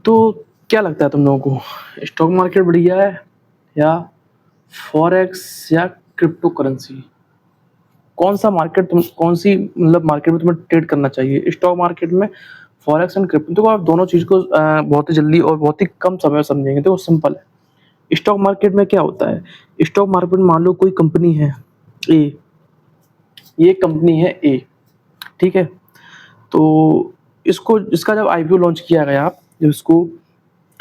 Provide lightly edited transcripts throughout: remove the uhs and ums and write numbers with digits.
तो क्या लगता है तुम लोगों को, स्टॉक मार्केट बढ़िया है या फॉरेक्स या क्रिप्टो करेंसी? कौन सी मतलब मार्केट में तुम्हें ट्रेड करना चाहिए, स्टॉक मार्केट में, फॉरेक्स एंड क्रिप्टो? देखो आप दोनों चीज़ को बहुत ही जल्दी और बहुत ही कम समय में समझेंगे। देखो सिंपल है, स्टॉक मार्केट में क्या होता है, स्टॉक मार्केट में मान लो कोई कंपनी है ए, ये कंपनी है ए, ठीक है? तो इसको इसका जब आईपीओ लॉन्च किया गया, जब इसको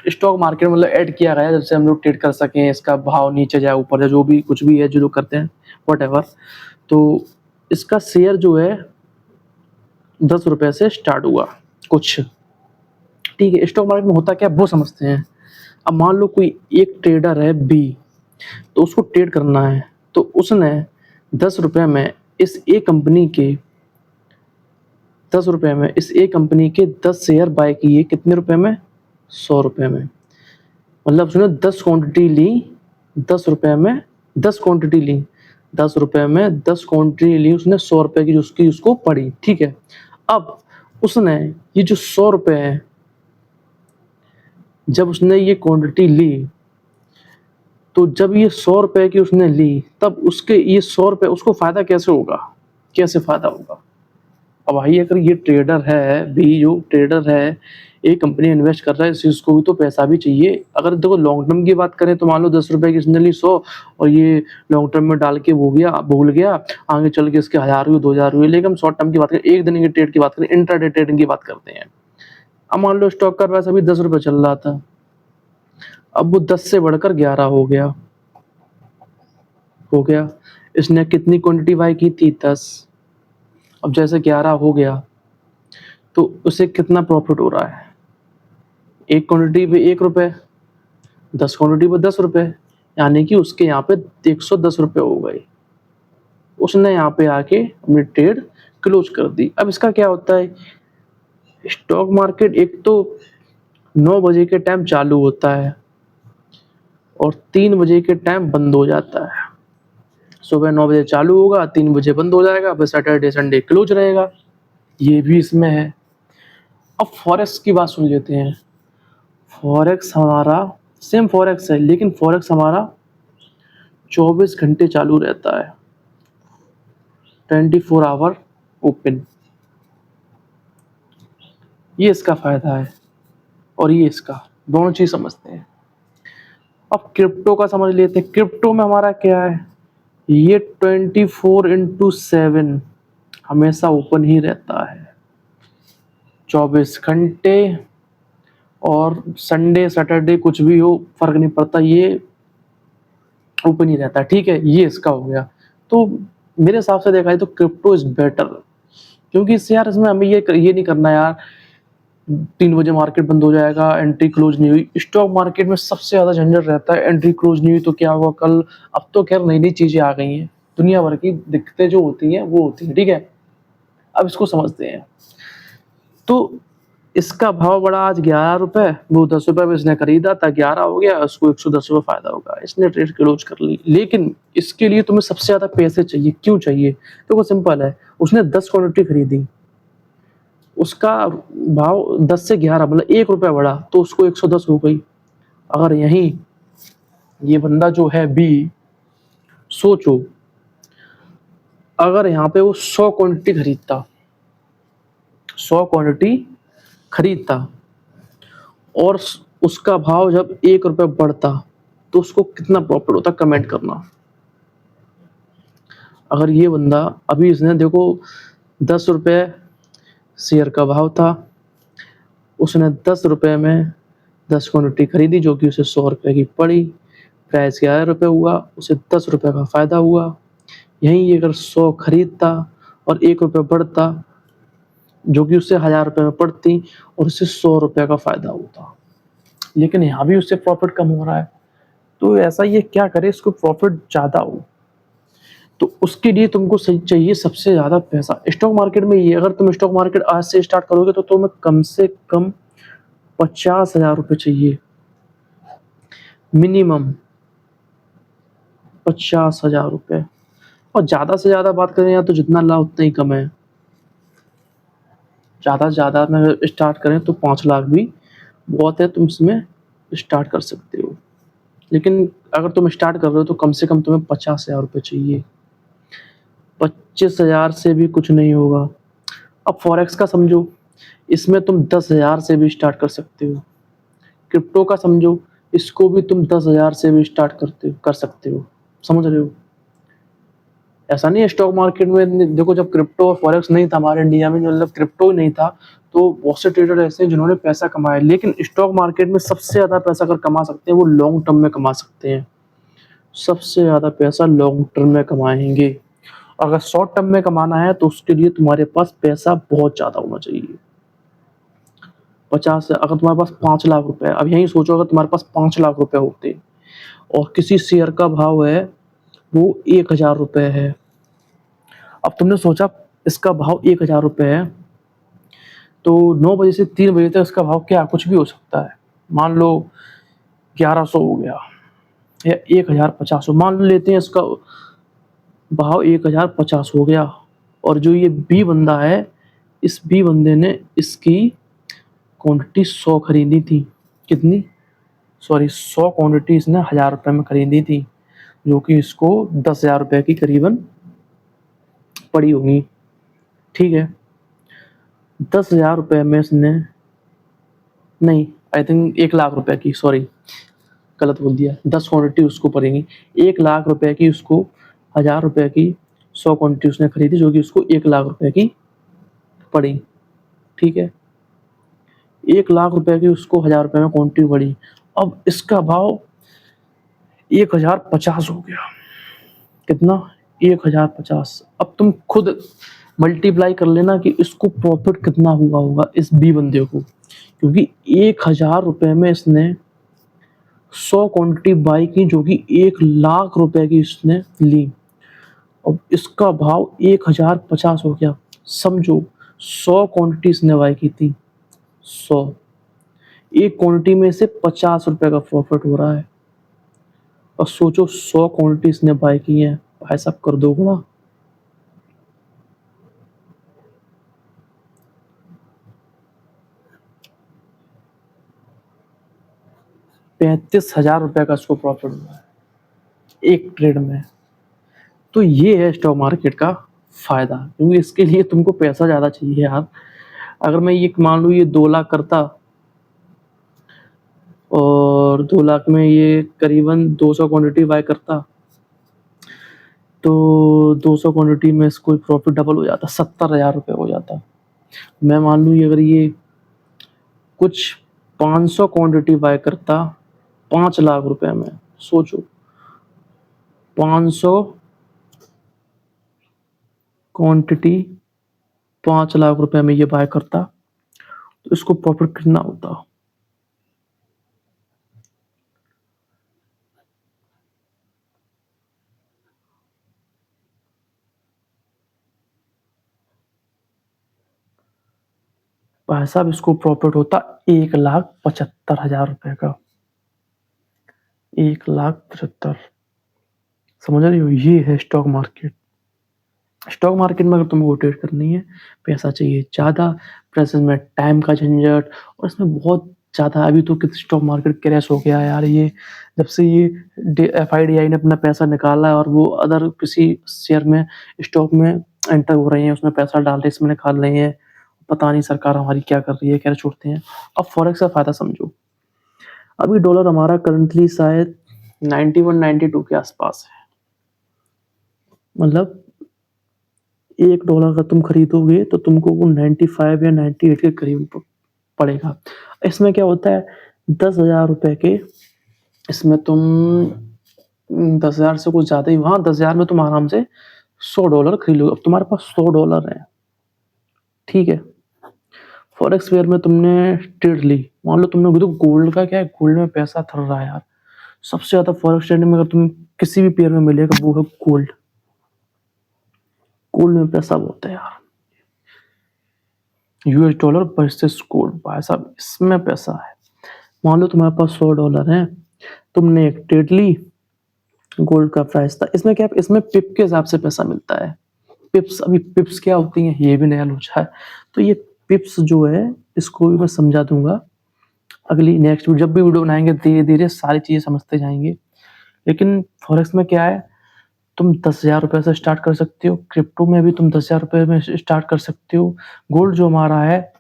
स्टॉक मार्केट मतलब ऐड किया गया, जब से हम लोग ट्रेड कर सकें, इसका भाव नीचे जाए ऊपर जाए, जो भी कुछ भी है जो लोग करते हैं व्हाटएवर, तो इसका शेयर जो है 10 रुपये से स्टार्ट हुआ कुछ, ठीक है? स्टॉक मार्केट में होता क्या वो समझते हैं। अब मान लो कोई एक ट्रेडर है बी, तो उसको ट्रेड करना है, तो उसने 10 रुपये में इस ए कंपनी के 10 रुपये में इस ए कंपनी के 10 शेयर बाय किए, कितने रुपए में? 100 रुपये में। मतलब उसने 10 क्वांटिटी ली, 10 रुपये में 10 क्वांटिटी ली, 10 रुपये में 10 क्वांटिटी ली उसने, 100 रुपये की जो उसकी उसको पड़ी, ठीक है? अब उसने ये जो 100 रुपये है, जब उसने ये क्वांटिटी ली, तो जब ये 100 रुपये की उसने ली, तब उसके ये 100 रुपये उसको फायदा कैसे होगा? कैसे फायदा होगा? अब भाई अगर ये ट्रेडर है बी, जो ट्रेडर है, एक कंपनी इन्वेस्ट कर रहा है, इसको भी तो पैसा भी चाहिए। अगर देखो लॉन्ग टर्म की बात करें तो मान लो 10 रुपये की इसने ली 100, और ये लॉन्ग टर्म में डाल के भूल गया, आगे चल के इसके 1000 हुए, 2000 हुए। लेकिन हम शॉर्ट टर्म की बात करें, एक दिन की ट्रेड की बात करें, इंट्राडे ट्रेडिंग की बात करते हैं। अब मान लो स्टॉक का प्राइस अभी 10 रुपये चल रहा था, अब वो 10 से बढ़कर 11 हो गया। इसने कितनी क्वांटिटी बाय की थी? 10। अब जैसे 11 हो गया, तो उसे कितना प्रॉफिट हो रहा है? एक क्वांटिटी पे 1 रुपये, 10 क्वांटिटी पे 10 रुपये, यानी कि उसके यहाँ पे 110 रुपये हो गए। उसने यहाँ पे आके अपनी ट्रेड क्लोज कर दी। अब इसका क्या होता है, स्टॉक मार्केट एक तो 9 बजे के टाइम चालू होता है और 3 बजे के टाइम बंद हो जाता है। सुबह 9 बजे चालू होगा, 3 बजे बंद हो जाएगा, फिर सैटरडे संडे क्लोज रहेगा। ये भी इसमें है। अब फॉरेक्स की बात सुन लेते हैं। फॉरेक्स हमारा सेम फॉरेक्स है, लेकिन फॉरेक्स हमारा 24 घंटे चालू रहता है, 24 आवर ओपन। ये इसका फायदा है और ये इसका, दोनों चीज समझते हैं। अब क्रिप्टो का समझ लेते हैं। क्रिप्टो में हमारा क्या है, ये 24x7 हमेशा ओपन ही रहता है, 24 घंटे। और संडे सैटरडे कुछ भी हो फर्क नहीं पड़ता, ये ओपन ही रहता है, ठीक है? ये इसका हो गया। तो मेरे हिसाब से देखा जाए तो क्रिप्टो इज बेटर, क्योंकि इससे यार इसमें हमें ये नहीं करना यार 3 बजे मार्केट बंद हो जाएगा, एंट्री क्लोज नहीं हुई। स्टॉक मार्केट में सबसे ज्यादा झंझट रहता है, एंट्री क्लोज नहीं हुई तो क्या होगा कल। अब तो खैर नई नई चीजें आ गई हैं, दुनिया भर की दिक्कतें जो होती हैं वो होती हैं, ठीक है? अब इसको समझते हैं। तो इसका भाव बढ़ा आज 11 रुपए, वो 10 रुपए में इसने खरीदा था, 11 हो गया, उसको 110 रुपए फायदा होगा, इसने ट्रेड क्लोज कर ली। लेकिन इसके लिए तुम्हें सबसे ज्यादा पैसे चाहिए, क्यों चाहिए? तो वो सिंपल है, उसने 10 क्वांटिटी खरीदी, उसका भाव 10 से 11 मतलब 1 रुपया बढ़ा, तो उसको 110 हो गई। अगर यहीं ये बंदा जो है बी, सोचो अगर यहाँ पे वो 100 क्वांटिटी खरीदता, 100 क्वांटिटी खरीदता, और उसका भाव जब 1 रुपया बढ़ता, तो उसको कितना प्रॉफिट होता? कमेंट करना। अगर ये बंदा अभी इसने देखो 10 रुपये शेयर का भाव था, उसने 10 रुपये में 10 क्वांटिटी खरीदी, जो कि उसे 100 रुपये की पड़ी, प्राइस 11 रुपये हुआ, उसे 10 रुपये का फायदा हुआ। यहीं ये अगर 100 खरीदता और 1 रुपया बढ़ता, जो कि उससे 1000 रुपये में पड़ती, और उससे 100 रुपये का फायदा होता। लेकिन यहाँ भी उससे प्रॉफिट कम हो रहा है, तो ऐसा ये क्या करे इसको प्रॉफिट ज्यादा हो? तो उसके लिए तुमको सही चाहिए सबसे ज्यादा पैसा। स्टॉक मार्केट में ये, अगर तुम स्टॉक मार्केट आज से स्टार्ट करोगे तो तुम्हें कम से कम 50,000 रुपये चाहिए, मिनिमम 50,000 रुपये। और ज्यादा से ज्यादा बात करें या तो जितना लाभ उतना ही कम है, ज्यादा से ज्यादा में स्टार्ट करें तो 5 लाख भी बहुत है, तुम इसमें स्टार्ट कर सकते हो। लेकिन अगर तुम स्टार्ट कर रहे हो तो कम से कम तुम्हें 50,000 रुपये चाहिए। 25,000 से भी कुछ नहीं होगा। अब फॉरेक्स का समझो, इसमें तुम 10,000 से भी स्टार्ट कर सकते हो। क्रिप्टो का समझो, इसको भी तुम 10,000 से भी स्टार्ट कर सकते हो। समझ रहे हो? ऐसा नहीं है स्टॉक मार्केट में, देखो जब क्रिप्टो और फॉरेक्स नहीं था हमारे इंडिया में, मतलब क्रिप्टो ही नहीं था, तो बहुत से ट्रेडर ऐसे हैं जिन्होंने पैसा कमाया। लेकिन स्टॉक मार्केट में सबसे ज़्यादा पैसा अगर कमा सकते हैं वो लॉन्ग टर्म में कमा सकते हैं। सबसे ज़्यादा पैसा लॉन्ग टर्म में कमाएंगे। अगर शॉर्ट टर्म में कमाना है तो उसके लिए तुम्हारे पास पैसा बहुत ज़्यादा होना चाहिए। 50, अगर तुम्हारे पास 5 लाख रुपए, अब यही सोचो अगर तुम्हारे पास 5 लाख रुपए होते और किसी शेयर का भाव है वो 1,000 रुपए है। अब तुमने सोचा इसका भाव 1,000 रुपए है, तो 9 बजे से 3 बजे तक इसका भाव क्या कुछ भी हो सकता है। मान लो 1100 हो गया या 1,050 हो, मान लेते हैं इसका भाव 1,050 हो गया। और जो ये बी बंदा है, इस बी बंदे ने इसकी क्वांटिटी 100 खरीदी थी। कितनी? सॉरी, 100 क्वांटिटी इसने 1,000 रुपए में खरीदी थी, जो कि इसको 10,000 रुपए की करीबन पड़ी होगी। ठीक है, 10,000 रुपए में इसने, नहीं, आई थिंक 1 लाख रुपए की, सॉरी गलत बोल दिया, 10 क्वांटिटी उसको पड़ेगी। 1 लाख रुपए की उसको 1,000 रुपए की 100 क्वांटिटी उसने खरीदी, जो कि उसको 1 लाख रुपए की पड़ी। ठीक है, 1 लाख रुपए की उसको 1,000 रुपए में क्वांटिटी पड़ी। अब इसका भाव 1,050 हो गया। कितना? 1,050। अब तुम खुद मल्टीप्लाई कर लेना कि इसको प्रॉफिट कितना हुआ होगा इस बी बंदे को, क्योंकि 1,000 रुपए में इसने 100 क्वांटिटी बाई की, जो कि 1 लाख रुपए की इसने ली। अब इसका भाव 1,050 हो गया। समझो 100 क्वांटिटी इसने बाई की थी, 100, एक क्वांटिटी में से 50 रुपए का प्रॉफिट हो रहा है। और सोचो 100 क्वांटिटी इसने बाई की है, भाई साहब कर दो गुणा। 35,000 रुपए का इसको प्रॉफिट हुआ है एक ट्रेड में। तो ये है स्टॉक मार्केट का फायदा, क्योंकि इसके लिए तुमको पैसा ज्यादा चाहिए यार। अगर मैं ये मान लूँ ये 2 लाख करता और 2 लाख में ये करीबन 200 क्वांटिटी बाय करता, तो 200 क्वांटिटी में इसको प्रॉफिट डबल हो जाता, 70,000 रुपये हो जाता। मैं मान लूँ अगर ये कुछ 500 क्वांटिटी बाय करता 5 लाख रुपए में, सोचो 500 क्वांटिटी 5 लाख रुपए में ये बाय करता, तो इसको प्रॉफिट कितना होता? भाई साहब इसको प्रॉफिट होता 1,75,000 रुपए का। 1,75,000। समझ रहे हो? ये है स्टॉक मार्केट। स्टॉक मार्केट में अगर तुमको ट्रेड करनी है, पैसा चाहिए ज़्यादा, प्रेजेंट में टाइम का झंझट, और इसमें बहुत ज़्यादा, अभी तो स्टॉक मार्केट क्रैश हो गया यार। ये जब से ये FIDI ने अपना पैसा निकाला है और वो अदर किसी शेयर में, स्टॉक में एंटर हो रहे हैं, उसमें पैसा डाल रहे हैं, इसमें निकाल रहे हैं, पता नहीं सरकार हमारी क्या कर रही है, क्या छोड़ते हैं। अब फॉरेक्स का फायदा समझो, अभी डॉलर हमारा करंटली शायद 91-92 के आसपास है। मतलब $1 का तुम खरीदोगे तो तुमको वो 95 या 98 के करीब पड़ेगा। इसमें क्या होता है, 10,000 रुपए के, इसमें तुम 10,000 से कुछ ज़्यादा ही, हाँ 10,000 में तुम आराम से $100 खरीद लो। अब तुम्हारे पास $100 है, ठीक है। फॉरेक्स पेयर में तुमने ट्रेड ली, मान लो तुमने, तो गोल्ड का क्या है, गोल्ड में पैसा थर रहा है यार। सबसे ज्यादा फॉरेक्स ट्रेडिंग में अगर तुम किसी भी पेयर में मिलेगा वो है गोल्ड। गोल्ड में पैसा बहुत है यार। $US वर्सेस गोल्ड, भाई साहब इसमें पैसा है। मान लो तुम्हारे पास $100 है, तुमने एक ट्रेड ली, गोल्ड का प्राइस था, इसमें क्या है, इसमें पिप के हिसाब से पैसा मिलता है। पिप्स, अभी पिप्स क्या होती हैं ये भी नया लोचा है। तो ये पिप्स जो है, इसको भी मैं समझा दूंगा। अगली नेक्स्ट जब भी वीडियो बनाएंगे धीरे-धीरे सारी चीज़ें समझते जाएंगे। लेकिन फॉरेक्स में क्या है, तुम 10,000 रुपए से स्टार्ट कर सकते हो, क्रिप्टो में भी तुम 10,000 रुपए में स्टार्ट कर सकते हो। गोल्ड जो हमारा है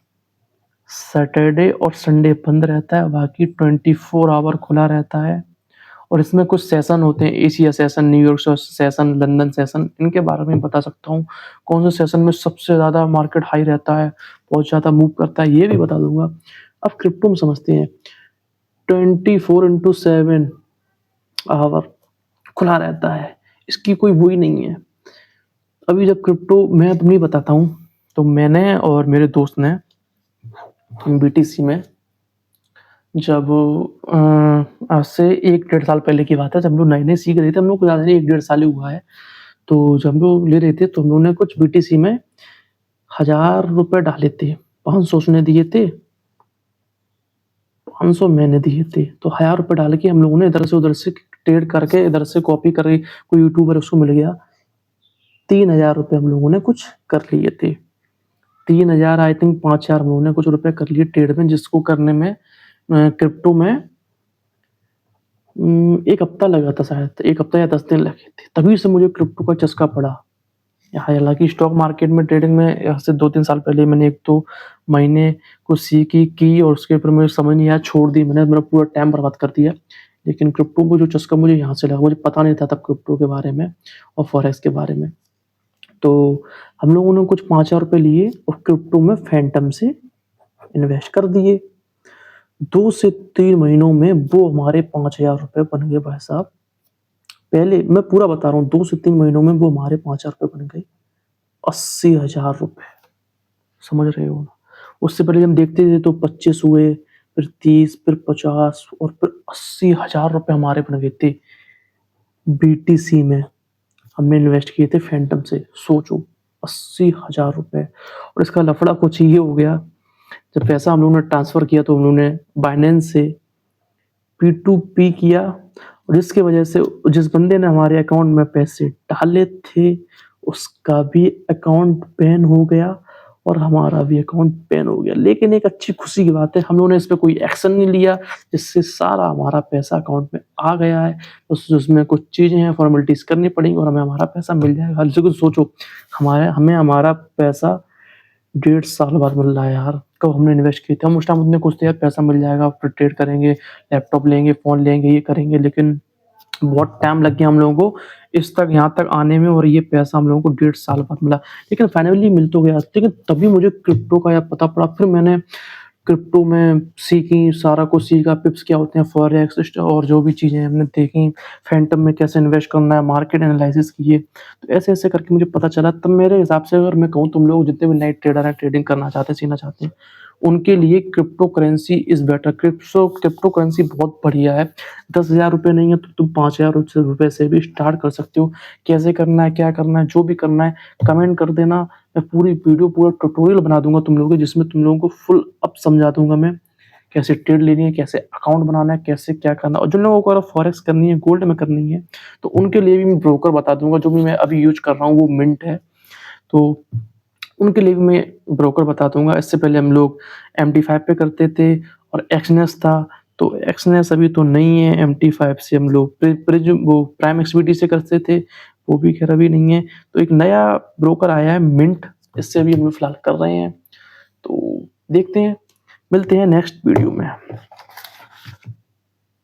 सैटरडे और संडे बंद रहता है, बाकी 24 आवर खुला रहता है। और इसमें कुछ सेशन होते हैं, Asia session, New York session, London session, इनके बारे में बता सकता हूँ। कौन से सेशन में सबसे ज़्यादा मार्केट हाई रहता है, बहुत ज़्यादा मूव करता है, ये भी बता दूंगा। अब क्रिप्टो में समझते हैं, 24/7 आवर खुला रहता है, इसकी कोई वो ही नहीं है। अभी जब क्रिप्टो मैं अपनी बताता हूँ, तो मैंने और मेरे दोस्त ने बीटीसी में जब आज से 1 डेढ़ साल पहले की बात है, जब हम लोग नए-नए सीख रहे थे, हम लोग को ज़्यादा नहीं 1 डेढ़ साल ही हुआ है। तो जब हम लोग ले रहे थे तो हम लोगों ने कुछ बीटीसी में ₹1000 डाले थे, 500 उसने दिए थे, 500 मैंने दिए थे। तो ₹1000 डाल के हम लोगों ने इधर से उधर से ट्रेड करके, इधर से कॉपी करके, कोई यूट्यूबर उसको मिल गया, ₹3000 हम लोगों ने कुछ कर लिए थे। 3000 आई थिंक 5000 हम लोगों ने कुछ रुपए कर लिए ट्रेड में, जिसको करने में क्रिप्टो में 1 हफ्ता लगा था शायद, 1 हफ्ता या 10 दिन लगे थे। तभी से मुझे क्रिप्टो का चस्का पड़ा। हालाँकि स्टॉक मार्केट में ट्रेडिंग में यहाँ से 2-3 साल पहले मैंने 1-2 महीने कुछ सीखी की और उसके ऊपर मुझे समझ नहीं आया, छोड़ दी मैंने, मेरा पूरा टाइम बर्बाद कर दिया। लेकिन क्रिप्टो को जो चस्का मुझे यहाँ से लगा, मुझे पता नहीं था तब क्रिप्टो के बारे में और फॉरेक्स के बारे में। तो हम लोगों ने कुछ ₹5000 लिए और क्रिप्टो में फैंटम से इन्वेस्ट कर दिए। 2 से 3 महीनों में वो हमारे ₹5000 बन गए भाई साहब। पहले मैं पूरा बता रहा हूँ, 2 से 3 महीनों में वो हमारे ₹5000 बन गए, ₹80,000, समझ रहे हो ना? उससे पहले हम देखते थे तो 25 हुए, फिर 30, फिर 50 और फिर ₹80,000 हमारे बन गए थे। बीटीसी में हमने इन्वेस्ट किए थे फैंटम से, सोचो ₹80,000। और इसका लफड़ा कुछ ये हो गया, जब पैसा हम लोगों ने ट्रांसफ़र किया तो हम लोगों ने बाइनेंस से P2P किया, और जिसकी वजह से जिस बंदे ने हमारे अकाउंट में पैसे डाले थे, उसका भी अकाउंट बैन हो गया और हमारा भी अकाउंट बैन हो गया। लेकिन एक अच्छी खुशी की बात है, हम लोगों ने इस पे कोई एक्शन नहीं लिया, जिससे सारा हमारा पैसा अकाउंट में आ गया है। बस उसमें कुछ चीज़ें हैं, फॉर्मेलिटीज़ करनी पड़ेंगी और हमें हमारा पैसा मिल जाएगा। लेकिन सोचो, हमें हमारा पैसा 1.5 साल बाद मिल रहा है यार। कब हमने इन्वेस्ट किए थे, हम उस टाइम उतने खुश थे यार, पैसा मिल जाएगा, फिर ट्रेड करेंगे, लैपटॉप लेंगे, फ़ोन लेंगे, ये करेंगे। लेकिन बहुत टाइम लग गया हम लोगों को इस तक यहाँ तक आने में, और ये पैसा हम लोगों को 1.5 साल बाद मिला। लेकिन फाइनली मिल तो गया। लेकिन तभी मुझे क्रिप्टो का या पता पड़ा, फिर मैंने क्रिप्टो में सीखी, सारा कुछ सीखा, पिप्स क्या होते हैं, फॉरेक्स और जो भी चीज़ें हमने देखी, फैंटम में कैसे इन्वेस्ट करना है, मार्केट एनालिसिस किए। तो ऐसे-ऐसे करके मुझे पता चला। तब मेरे हिसाब से अगर मैं कहूँ, तुम लोग जितने भी नए ट्रेडर हैं, ट्रेडिंग करना चाहते हैं, सीखना चाहते हैं, उनके लिए crypto currency is better. Crypto currency बहुत बढ़िया है। ₹10,000 नहीं है तो तुम ₹5000 से भी स्टार्ट कर सकते हो। कैसे करना है, क्या करना है, जो भी करना है कमेंट कर देना। मैं पूरी वीडियो, पूरा ट्यूटोरियल बना दूँगा तुम लोगों को, जिसमें तुम लोगों को फुल अप समझा दूँगा मैं। कैसे ट्रेड लेनी है, कैसे अकाउंट बनाना है, कैसे क्या करना है। और जिन लोगों को अगर फॉरेक्स करनी है, गोल्ड में करनी है, तो उनके लिए भी मैं ब्रोकर बता दूँगा। जो भी मैं अभी यूज़ कर रहा हूँ वो मिंट है। तो उनके लिए भी मैं ब्रोकर बता दूँगा। इससे पहले हम लोग MT5 पे करते थे और एक्सनेस था। तो एक्सनेस अभी तो नहीं है, MT5 से हम लोग वो प्राइम एक्सपीडी से करते थे, वो भी खैर अभी नहीं है। तो एक नया ब्रोकर आया है मिंट, इससे अभी हम लोग फिलहाल कर रहे हैं। तो देखते हैं, मिलते हैं नेक्स्ट वीडियो में।